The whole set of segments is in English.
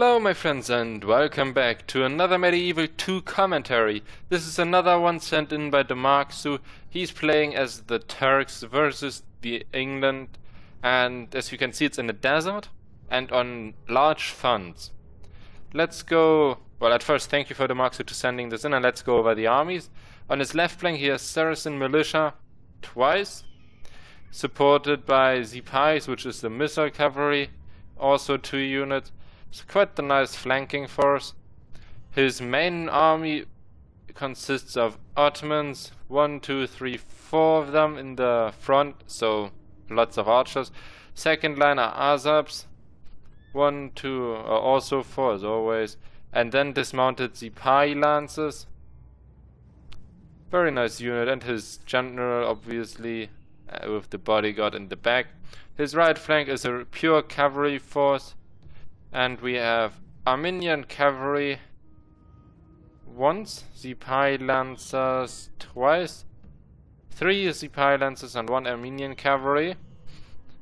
Hello my friends and welcome back to another Medieval 2 commentary. This is another one sent in by Demarxu. He's playing as the Turks versus the England, and as you can see it's in the desert and on large funds. Let's go, well at first thank you for Demarxu to sending this in, and let's go over the armies. On his left flank he has Saracen militia twice, supported by Sipais, which is the missile cavalry, also 2 units. It's quite a nice flanking force. His main army consists of Ottomans, 1, 2, 3, 4 of them in the front, so lots of archers. Second line are Azabs, 1, 2, also 4 as always, and then dismounted Sipahi lances. Very nice unit, and his general obviously with the bodyguard in the back. His right flank is a pure cavalry force. And we have Armenian cavalry once, Sipahi lancers twice, 3 Sipahi lancers and 1 Armenian cavalry.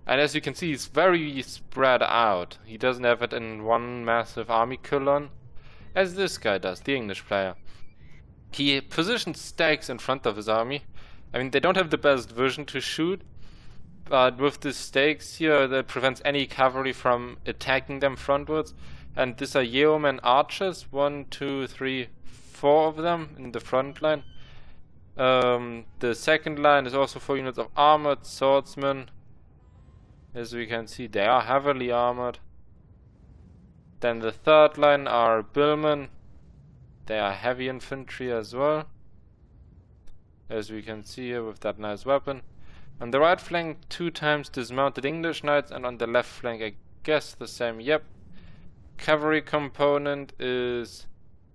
And as you can see, he's very spread out. He doesn't have it in one massive army column, as this guy does, the English player. He positions stakes in front of his army. I mean, they don't have the best vision to shoot, but with the stakes here, that prevents any cavalry from attacking them frontwards. And these are yeoman archers, 1, 2, 3, 4 of them in the front line. The second line is also 4 units of armored swordsmen. As we can see, they are heavily armored. Then the third line are billmen. They are heavy infantry as well, as we can see here with that nice weapon. On the right flank, 2 times dismounted English knights, and on the left flank, I guess the same. Yep. Cavalry component is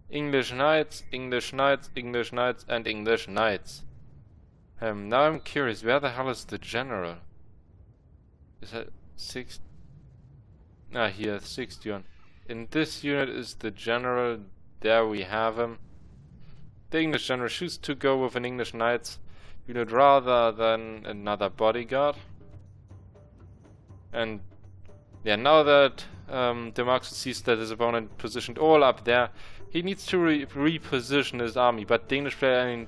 English knights, English knights, English knights, and English knights. Now I'm curious, where the hell is the general? Is that 6? Ah, here, 61. In this unit is the general. There we have him. The English general chooses to go with an English knights unit rather than another bodyguard. And yeah, now that Demarxu sees that his opponent positioned all up there, he needs to reposition his army. But the English player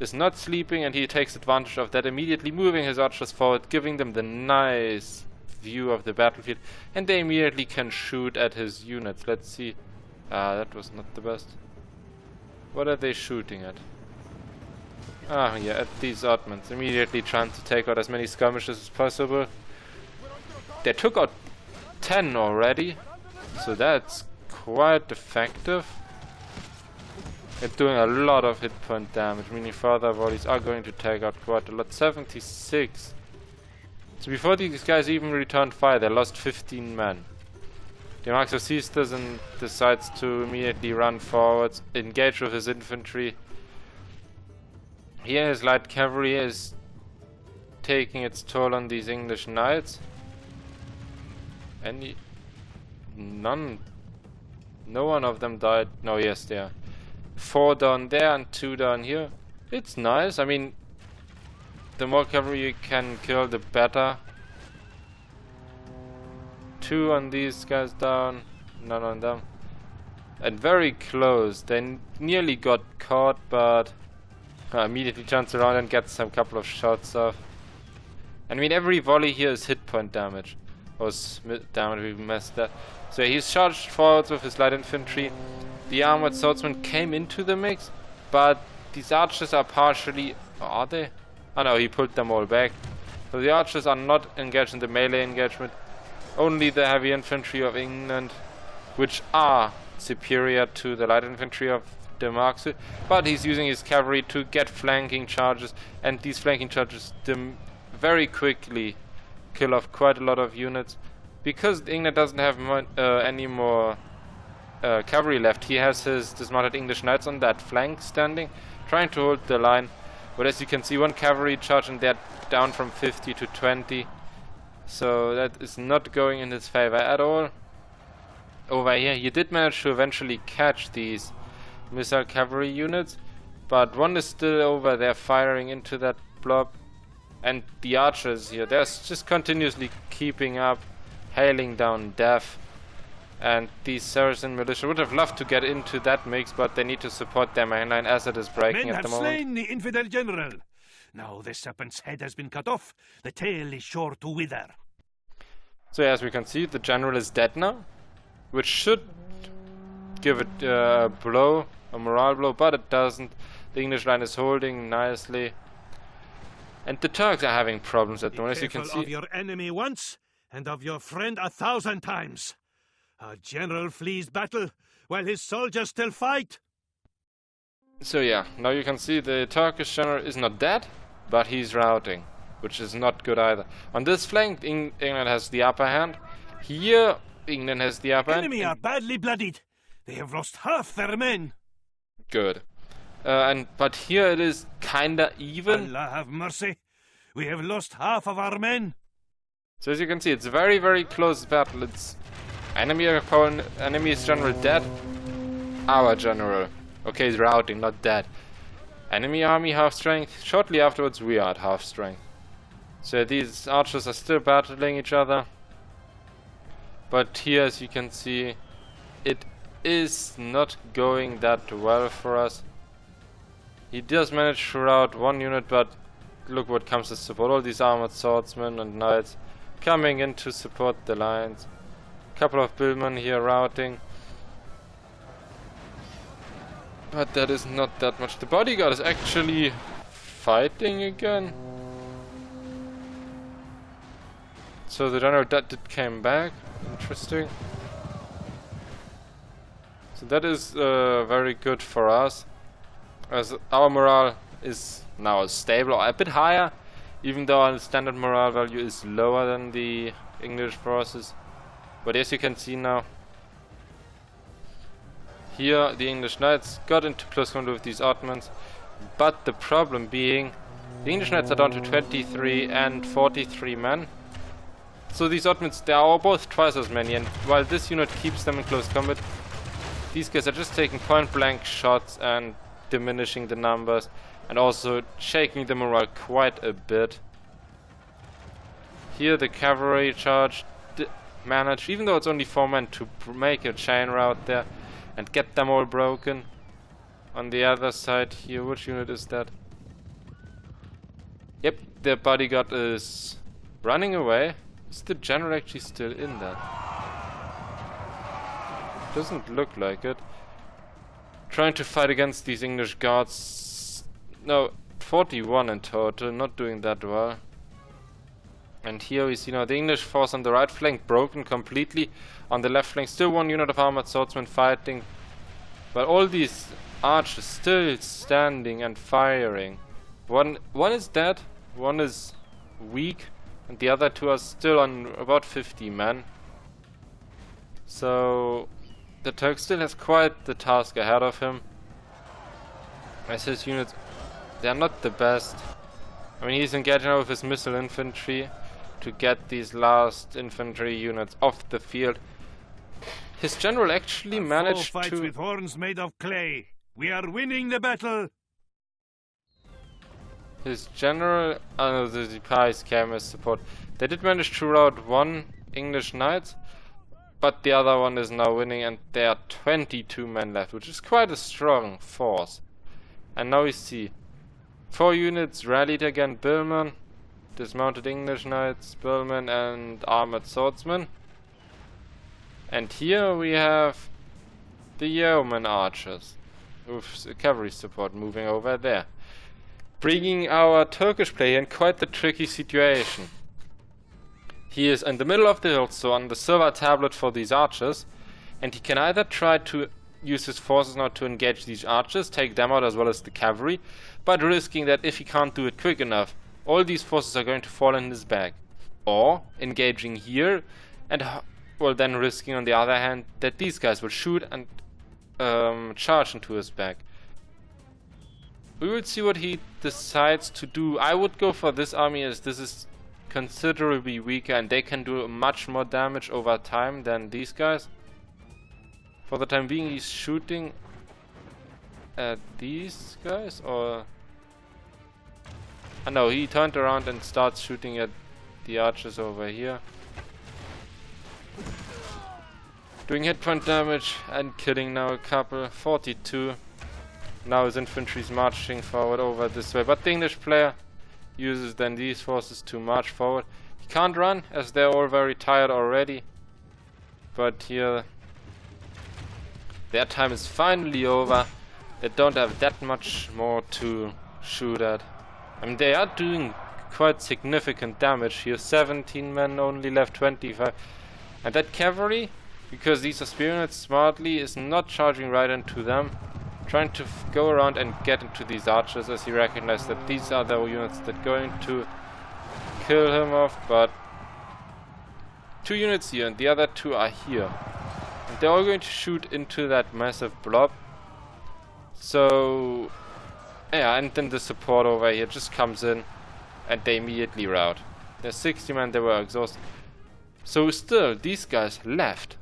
is not sleeping, and he takes advantage of that, immediately moving his archers forward, giving them the nice view of the battlefield, and they immediately can shoot at his units. Let's see. That was not the best. What are they shooting at? Ah, yeah, at these Ottomans, immediately trying to take out as many skirmishes as possible. They took out 10 already, so that's quite effective. They're doing a lot of hit point damage, meaning further volleys are going to take out quite a lot. 76. So before these guys even returned fire, they lost 15 men. Demarxu sees this and decides to immediately run forwards, engage with his infantry. Here his light cavalry is taking its toll on these English knights. And no one of them died. No, yes, there are 4 down there and 2 down here. It's nice. I mean, the more cavalry you can kill, the better. 2 on these guys down, none on them. And very close. They nearly got caught, but immediately turns around and gets some couple of shots off. I mean, every volley here is hit point damage. Or damage, we messed that. So he's charged forwards with his light infantry. The armored swordsmen came into the mix, but these archers are partially... Are they? Oh no, he pulled them all back. So the archers are not engaged in the melee engagement. Only the heavy infantry of England, which are superior to the light infantry of Demarxu, but he's using his cavalry to get flanking charges, and these flanking charges very quickly kill off quite a lot of units. Because England doesn't have any more cavalry left, he has his dismounted English knights on that flank standing, trying to hold the line. But as you can see, 1 cavalry charge and they're down from 50 to 20. So that is not going in his favor at all. Over here, he did manage to eventually catch these missile cavalry units, but 1 is still over there firing into that blob. And the archers here, they're just continuously keeping up, hailing down death. And these Saracen militia would have loved to get into that mix, but they need to support their mainline as it is breaking Men at the have moment. slain the infidel general. Now the serpent's head has been cut off. The tail is sure to wither. So as we can see, the general is dead now, which should give it a blow, a morale blow, but it doesn't. The English line is holding nicely. And the Turks are having problems at the moment, as you can Careful see. of your enemy once, and of your friend 1,000 times. Our general flees battle, while his soldiers still fight. So yeah, now you can see the Turkish general is not dead, but he's routing, which is not good either. On this flank, England has the upper hand. Here, England has the upper hand. Enemy are badly bloodied. They have lost half their men. Good. But here it is kinda even. Allah have mercy. We have lost half of our men. So as you can see, it's a very, very close battle. It's enemy's general dead. Our general. Okay, he's routing, not dead. Enemy army half strength. Shortly afterwards, we are at half strength. So these archers are still battling each other. But here, as you can see, it is not going that well for us. He does manage to rout one unit, but look what comes to support. All these armored swordsmen and knights coming in to support the lines. Couple of billmen here routing. But that is not that much. The bodyguard is actually fighting again. So the general that came back. Interesting. So that is very good for us, as our morale is now stable or a bit higher, even though our standard morale value is lower than the English forces. But as you can see now, here the English knights got into close combat with these Ottomans, but the problem being the English knights are down to 23 and 43 men. So these Ottomans, they are both twice as many, and while this unit keeps them in close combat, these guys are just taking point blank shots and diminishing the numbers, and also shaking the morale quite a bit. Here the cavalry charge managed, even though it's only 4 men, to make a chain route there and get them all broken. On the other side here, which unit is that? Yep, the bodyguard is running away. Is the general actually still in there? Doesn't look like it. Trying to fight against these English guards. No, 41 in total, not doing that well. And here we see now the English force on the right flank broken completely. On the left flank, still one unit of armored swordsmen fighting. But all these archers still standing and firing. One is dead, one is weak, and the other two are still on about 50 men. So the Turk still has quite the task ahead of him, as his units, they are not the best. I mean, he's engaging now with his missile infantry to get these last infantry units off the field. His general actually managed fights to... with horns made of clay. We are winning the battle. His general... the Zippais came as support. They did manage to rout one English knight, but the other one is now winning, and there are 22 men left, which is quite a strong force. And now we see 4 units rallied again: billmen, dismounted English knights, billmen, and armored swordsmen. And here we have the yeoman archers with cavalry support moving over there, bringing our Turkish player in quite the tricky situation. He is in the middle of the hill, so on the silver tablet for these archers, and he can either try to use his forces now to engage these archers, take them out as well as the cavalry, but risking that if he can't do it quick enough, all these forces are going to fall in his back. Or engaging here, and well, then risking on the other hand that these guys will shoot and charge into his back. We will see what he decides to do. I would go for this army, as this is considerably weaker and they can do much more damage over time than these guys. For the time being, he's shooting at these guys, or... no, he turned around and starts shooting at the archers over here. doing hit point damage and killing now a couple. 42. Now his infantry is marching forward over this way, but the English player uses then these forces to march forward. He can't run as they're all very tired already, but here their time is finally over. They don't have that much more to shoot at. I mean, they are doing quite significant damage here. 17 men only left, 25. And that cavalry, because these are spear units smartly, is not charging right into them. Trying to go around and get into these archers as he recognizes that these are the units that are going to kill him off. But 2 units here and the other 2 are here. And they're all going to shoot into that massive blob. So, yeah, and then the support over here just comes in and they immediately rout. There's 60 men, they were exhausted. So still, these guys left.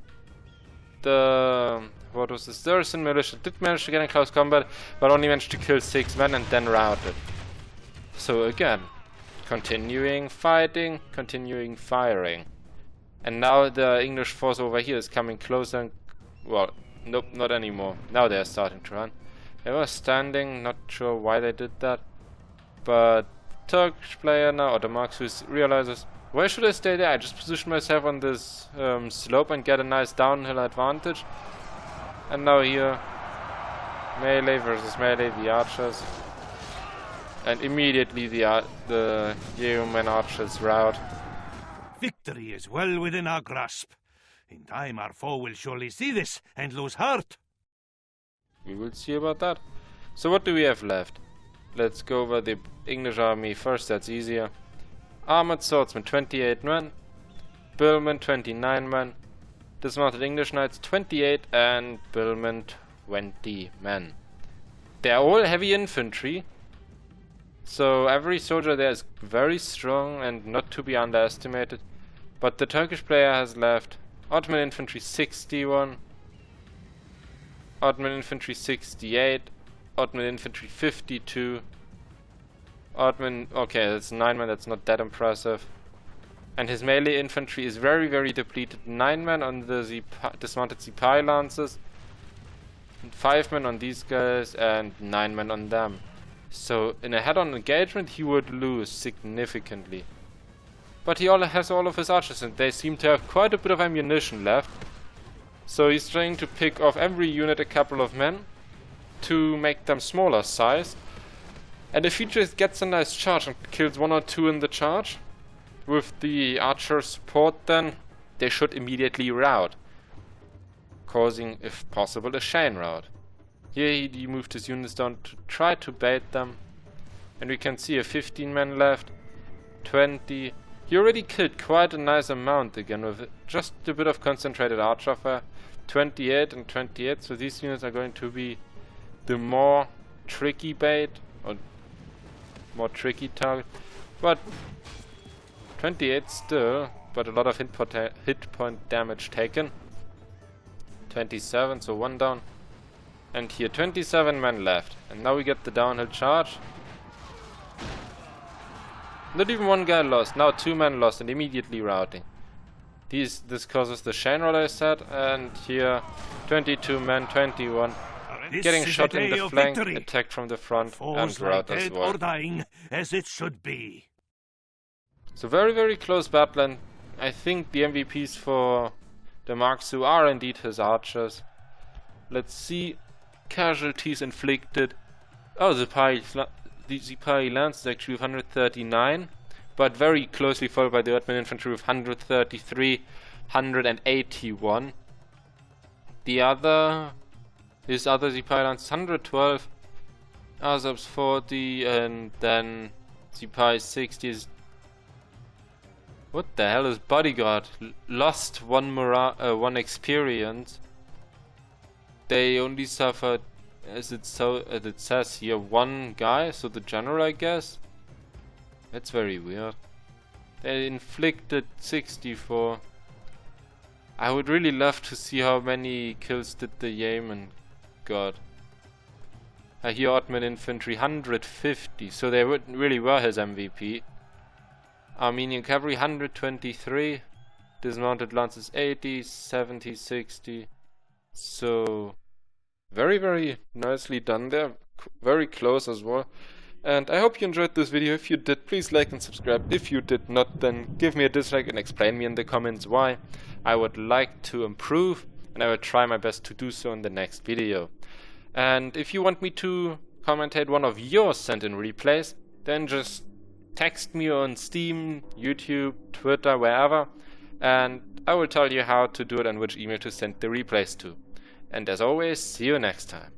What was this? Saracen militia did manage to get in close combat, but only managed to kill 6 men and then routed. So again, continuing fighting, continuing firing. And now the English force over here is coming closer and, well, nope, not anymore. Now they're starting to run. They were standing, not sure why they did that. But Turkish player now, or the Marxus, realizes, why should I stay there? I just position myself on this slope and get a nice downhill advantage. And now here, melee versus melee, the archers. And immediately the Yeoman archers rout. Victory is well within our grasp. In time our foe will surely see this and lose heart. We will see about that. So what do we have left? Let's go over the English army first, that's easier. Armored swordsmen 28 men. Billmen 29 men. Dismounted English knights 28 and billmen 20 men. They are all heavy infantry. So every soldier there is very strong and not to be underestimated. But the Turkish player has left Ottoman infantry 61. Ottoman infantry 68, Ottoman infantry 52, Ottoman, okay, that's 9 men, that's not that impressive. And his melee infantry is very, very depleted. 9 men on the dismounted Sipahi lances, 5 men on these guys, and 9 men on them. So in a head-on engagement he would lose significantly. But he has all of his archers and they seem to have quite a bit of ammunition left. So he's trying to pick off every unit a couple of men to make them smaller sized. And if he just gets a nice charge and kills 1 or 2 in the charge, with the archer support then, they should immediately rout. Causing, if possible, a chain rout. Here he moved his units down to try to bait them. And we can see a 15 men left, 20. He already killed quite a nice amount again with just a bit of concentrated archer fire. 28 and 28, so these units are going to be the more tricky bait, or more tricky target. But 28 still, but a lot of hit point damage taken. 27, so 1 down. And here 27 men left. And now we get the downhill charge. Not even 1 guy lost, now 2 men lost and immediately routing. This causes the chain rout I said, and here 22 men, 21. Getting shot in the flank, attacked from the front, and rout as well. Or dying, as it should be. So very, very close battle, and I think the MVPs for the Marxu are indeed his archers. Let's see. Casualties inflicted. Oh, the Sipahi Lance is actually with 139, but very closely followed by the Ottoman infantry with 133, 181. His other Sipahi Lance is 112, Azov's 40, and then Sipahi 60 is... What the hell is Bodyguard? Lost 1 experience. They only suffered, as it says here, 1 guy, so the general I guess. That's very weird. They inflicted 64. I would really love to see how many kills did the Yeoman got. I hear Ottoman infantry 150, so they really were his MVP. Armenian cavalry 123, Dismounted lances 80, 70, 60. So very, very nicely done there. Very close as well. And I hope you enjoyed this video. If you did, please like and subscribe. If you did not, then give me a dislike and explain me in the comments why. I would like to improve, and I will try my best to do so in the next video. And if you want me to commentate one of your sent-in replays, then just text me on Steam, YouTube, Twitter, wherever, and I will tell you how to do it and which email to send the replays to. And as always, see you next time.